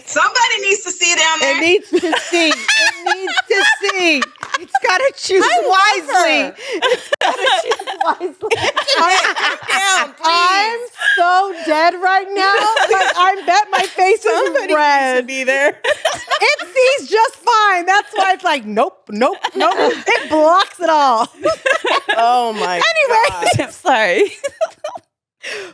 Somebody needs to see down there. It needs to see. It needs to see. It's got to choose wisely. It's got to choose wisely. I'm so dead right now. Like, I bet my face Somebody is red. needs to be there. It sees just fine. That's why it's like, nope. It blocks it all. Oh my God. I'm sorry.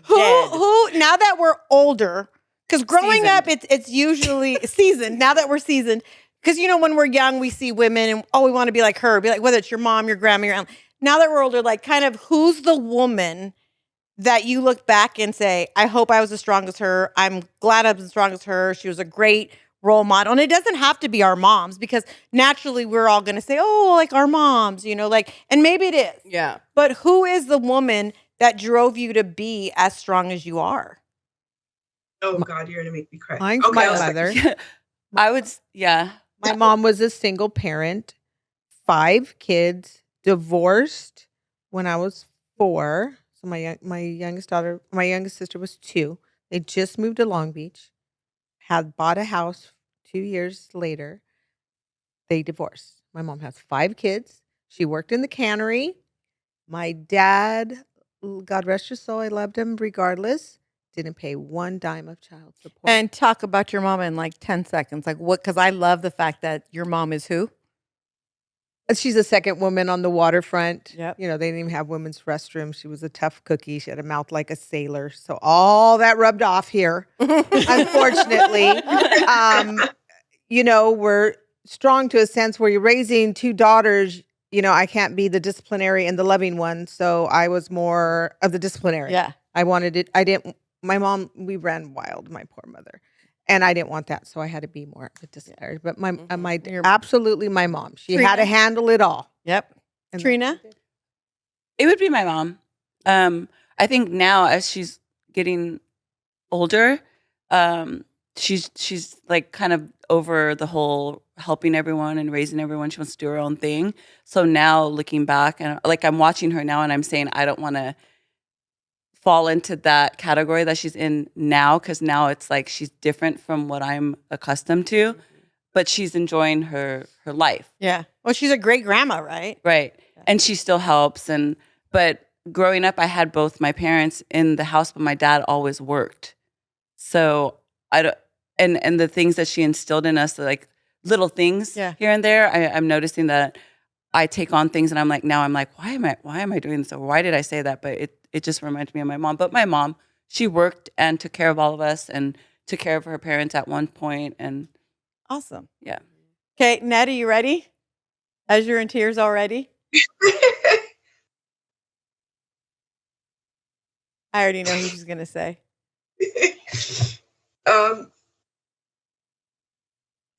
Who now that we're older, because growing up it's usually seasoned. Now that we're seasoned, because when we're young we see women and we want to be like her, be like whether it's your mom, your grandma, your aunt. Now that we're older, like kind of who's the woman that you look back and say, I hope I was as strong as her. I'm glad I was as strong as her. She was a great role model. And it doesn't have to be our moms, because naturally we're all going to say, oh, like our moms, and maybe it is. Yeah. But who is the woman that drove you to be as strong as you are? Oh God, you're gonna make me cry. Mine's Okay, my I was like, mother. I would, yeah. My mom was a single parent, 5 kids, divorced when I was 4. So my youngest sister was 2. They just moved to Long Beach, had bought a house 2 years later. They divorced. My mom has 5 kids. She worked in the cannery. My dad, God rest his soul, I loved him regardless, didn't pay 1 dime of child support. And talk about your mom in like 10 seconds. Like what? Because I love the fact that your mom is who? She's the second woman on the waterfront. Yep. You know, they didn't even have women's restrooms. She was a tough cookie. She had a mouth like a sailor. So all that rubbed off here, unfortunately. You know, we're strong to a sense where you're raising two daughters. You know, I can't be the disciplinary and the loving one. So I was more of the disciplinary. Yeah. I wanted it. I didn't, my mom, we ran wild, my poor mother. And I didn't want that. So I had to be more of the disciplinary. But absolutely my mom. She had to Trina? handle it all. Yep. And Trina? It would be my mom. I think now as she's getting older, she's like kind of over the whole helping everyone and raising everyone. She wants to do her own thing. So now looking back and like I'm watching her now and I'm saying I don't want to fall into that category that she's in now because now it's like she's different from what I'm accustomed to, but she's enjoying her life. Yeah. Well, she's a great grandma, right? Right. And she still helps. But growing up, I had both my parents in the house, but my dad always worked. So I don't, and the things that she instilled in us, like little things here and there, I'm noticing that I take on things and I'm like, why am I doing this? Or why did I say that? But it just reminds me of my mom. But my mom, she worked and took care of all of us and took care of her parents at one point. And awesome. Yeah. Okay, Ned, are you ready? As you're in tears already? I already know who she's going to say.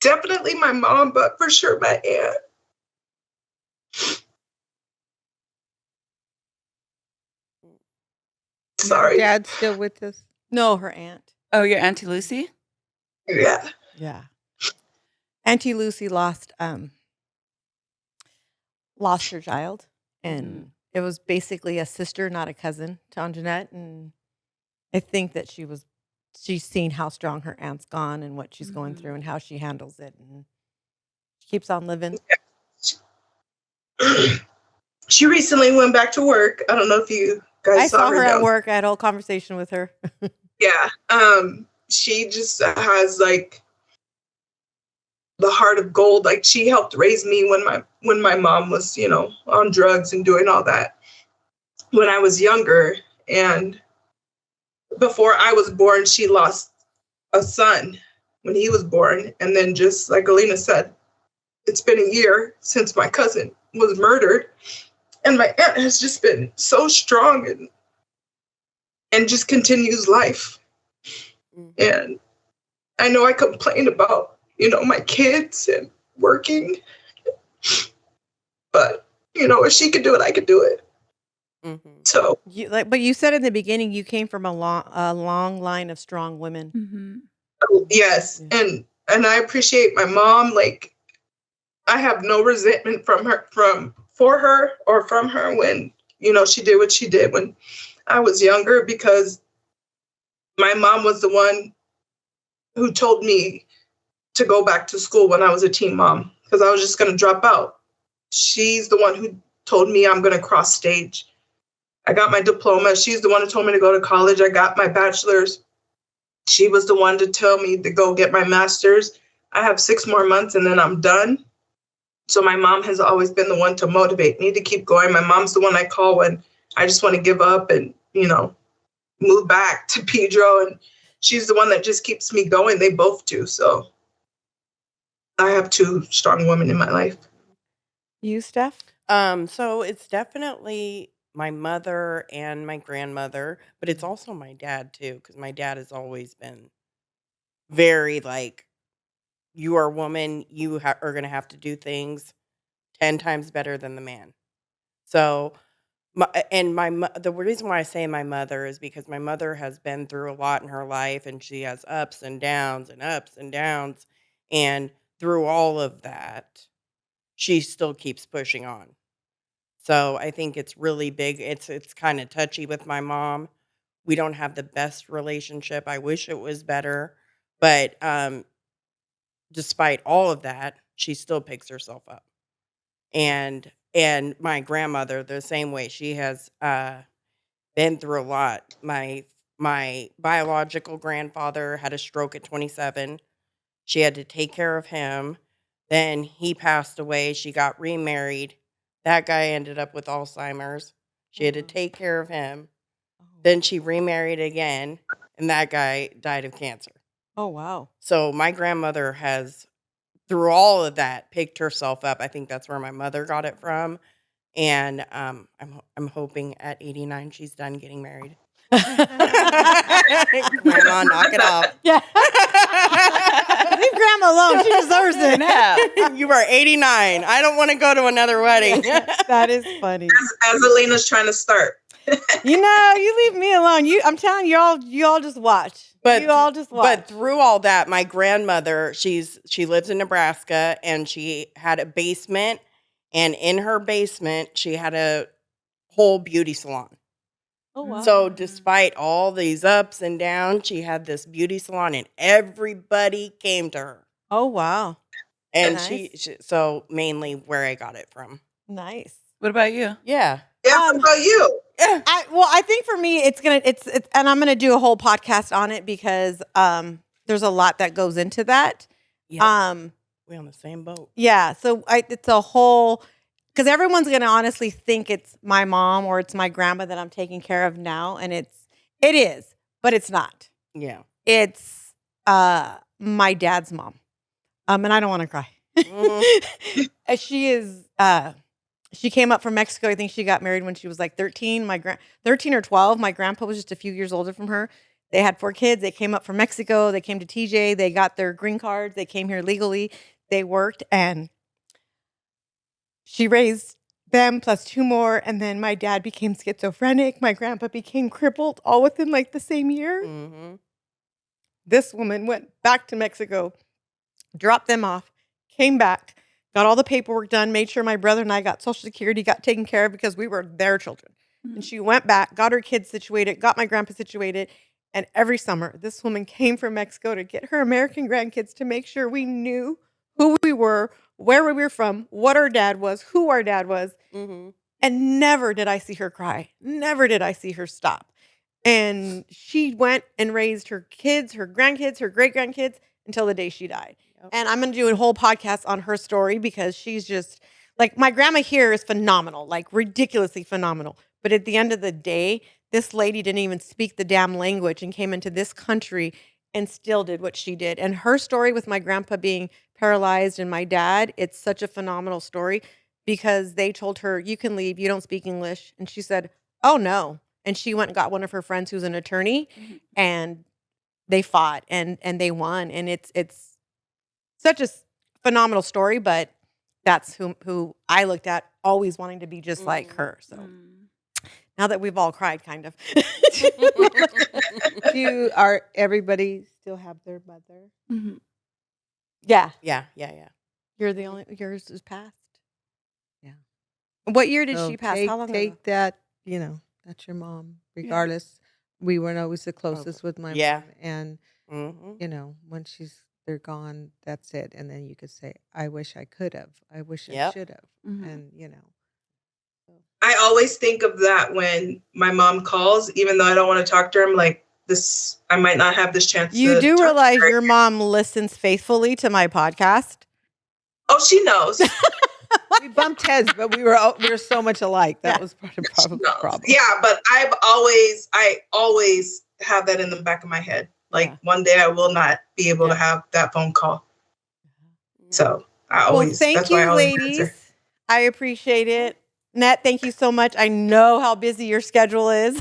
Definitely my mom, but for sure my aunt. Sorry. Dad's still with us? No, her aunt. Oh, your Auntie Lucy? Yeah. Yeah. Auntie Lucy lost her child. And it was basically a sister, not a cousin to Anjanette. And I think that she's seen how strong her aunt's gone and what she's going through and how she handles it. And she keeps on living. She recently went back to work. I don't know if you guys I saw her at down. work. I had a whole conversation with her. Yeah. She just has like the heart of gold. Like she helped raise me when my mom was, you know, on drugs and doing all that when I was younger. And before I was born, she lost a son when he was born. And then just like Alina said, it's been a year since my cousin was murdered. And my aunt has just been so strong and just continues life. And I know I complain about, you know, my kids and working, but you know, if she could do it, I could do it. So, but you said in the beginning you came from a long line of strong women. Yes, and I appreciate my mom. Like, I have no resentment for her or from her when, you know, she did what she did when I was younger, because my mom was the one who told me to go back to school when I was a teen mom because I was just going to drop out. She's the one who told me I'm going to cross stage. I got my diploma. She's the one who told me to go to college. I got my bachelor's. She was the one to tell me to go get my master's. I have 6 more months and then I'm done. So my mom has always been the one to motivate me to keep going. My mom's the one I call when I just want to give up and, you know, move back to Pedro. And she's the one that just keeps me going. They both do. So I have 2 strong women in my life. You, Steph? So it's definitely my mother and my grandmother, but it's also my dad too, because my dad has always been very like, you are a woman, you are going to have to do things 10 times better than the man. So, the reason why I say my mother is because my mother has been through a lot in her life, and she has ups and downs and ups and downs. And through all of that, she still keeps pushing on. So I think it's really big. It's kind of touchy with my mom. We don't have the best relationship. I wish it was better, but despite all of that, she still picks herself up. And my grandmother, the same way. She has been through a lot. My biological grandfather had a stroke at 27. She had to take care of him. Then he passed away. She got remarried. That guy ended up with Alzheimer's. She had to take care of him. Then she remarried again, and that guy died of cancer. Oh, wow. So my grandmother has, through all of that, picked herself up. I think that's where my mother got it from. And I'm hoping at 89 she's done getting married. Grandma, knock it off. Yeah. Leave Grandma alone. She deserves it. Yeah. You are 89. I don't want to go to another wedding. That is funny. As Alina's trying to start. You leave me alone. I'm telling you all just watch. You all just watch. But through all that, my grandmother, she lives in Nebraska, and she had a basement, and in her basement she had a whole beauty salon. Oh, wow. So despite all these ups and downs, she had this beauty salon, and everybody came to her. Oh, wow. And Nice. so mainly where I got it from. Nice. What about you? Yeah. Yeah, what about you? I think for me it's and I'm gonna do a whole podcast on it because there's a lot that goes into that. Yep. We're on the same boat. Yeah, so it's a whole, because everyone's gonna honestly think it's my mom or it's my grandma that I'm taking care of now, and it is, but it's not. Yeah. It's my dad's mom, and I don't want to cry. Mhm. She is. She came up from Mexico. I think she got married when she was like 13. 13 or 12. My grandpa was just a few years older from her. They had 4 kids. They came up from Mexico. They came to TJ. They got their green cards. They came here legally. They worked, and she raised them plus 2 more. And then my dad became schizophrenic. My grandpa became crippled, all within like the same year. Mhm. This woman went back to Mexico, dropped them off, came back, got all the paperwork done, made sure my brother and I got Social Security, got taken care of because we were their children. Mm-hmm. And she went back, got her kids situated, got my grandpa situated. And every summer, this woman came from Mexico to get her American grandkids to make sure we knew who we were, where we were from, what our dad was, who our dad was. Mhm. And never did I see her cry. Never did I see her stop. And she went and raised her kids, her grandkids, her great-grandkids until the day she died. Yep. And I'm going to do a whole podcast on her story because she's just, like, my grandma here is phenomenal, like ridiculously phenomenal. But at the end of the day, this lady didn't even speak the damn language and came into this country and still did what she did. And her story with my grandpa being paralyzed and my dad, it's such a phenomenal story because they told her, you can leave, you don't speak English. And she said, oh no. And she went and got one of her friends who's an attorney, and they fought and they won. And it's such a phenomenal story, but that's who I looked at always wanting to be just like her. So now that we've all cried, kind of. Everybody still have their mother? Mm-hmm. Yeah. Yeah. Yours is passed. Yeah. What year did she pass? How long ago? Take that, that's your mom. Regardless, we weren't always the closest with my Yeah. mom. And, Mhm. when they're gone, that's it. And then you could say, I wish I could have. I wish I Yep. should have. Mhm. And, I always think of that when my mom calls, even though I don't want to talk to her. I'm like, this, I might not have this chance. You to do talk to realize her. your mom listens faithfully to my podcast? Oh, she knows. we bumped heads, but we were so much alike. That was part of She the knows. problem. Yeah, but I always have that in the back of my head. Like Yeah. one day I will not be able to have that phone call. So I always. Well, thank that's why I you, always ladies. answer. I appreciate it. Net, thank you so much. I know how busy your schedule is.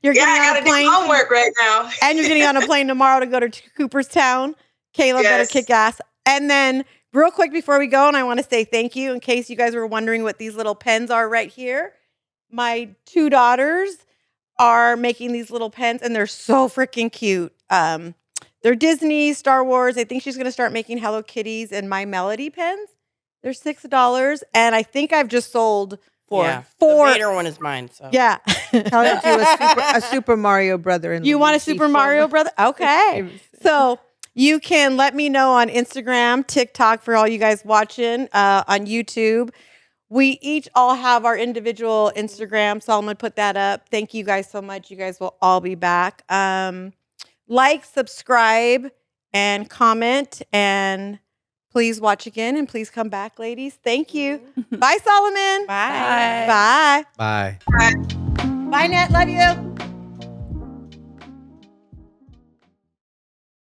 You're Yeah, getting I on gotta a do plane. homework right now. And you're getting on a plane tomorrow to go to Cooperstown. Kayla better Yes. kick ass. And then real quick before we go, and I want to say thank you in case you guys were wondering what these little pens are right here. My 2 daughters are making these little pens, and they're so freaking cute. They're Disney, Star Wars. I think she's going to start making Hello Kitties and My Melody pens. They're $6, and I think I've just sold Yeah. four. The Vader one is mine. So Yeah. How to do a Super Mario brother in You want a Luigi Super form. Mario brother? Okay. So you can let me know on Instagram, TikTok for all you guys watching, on YouTube. We each all have our individual Instagram, so I'm going to put that up. Thank you guys so much. You guys will all be back. Like, subscribe, and comment, and Please watch again and please come back, ladies. Thank you. Bye, Solomon. Bye. Bye. Bye. Bye, Nat. Love you.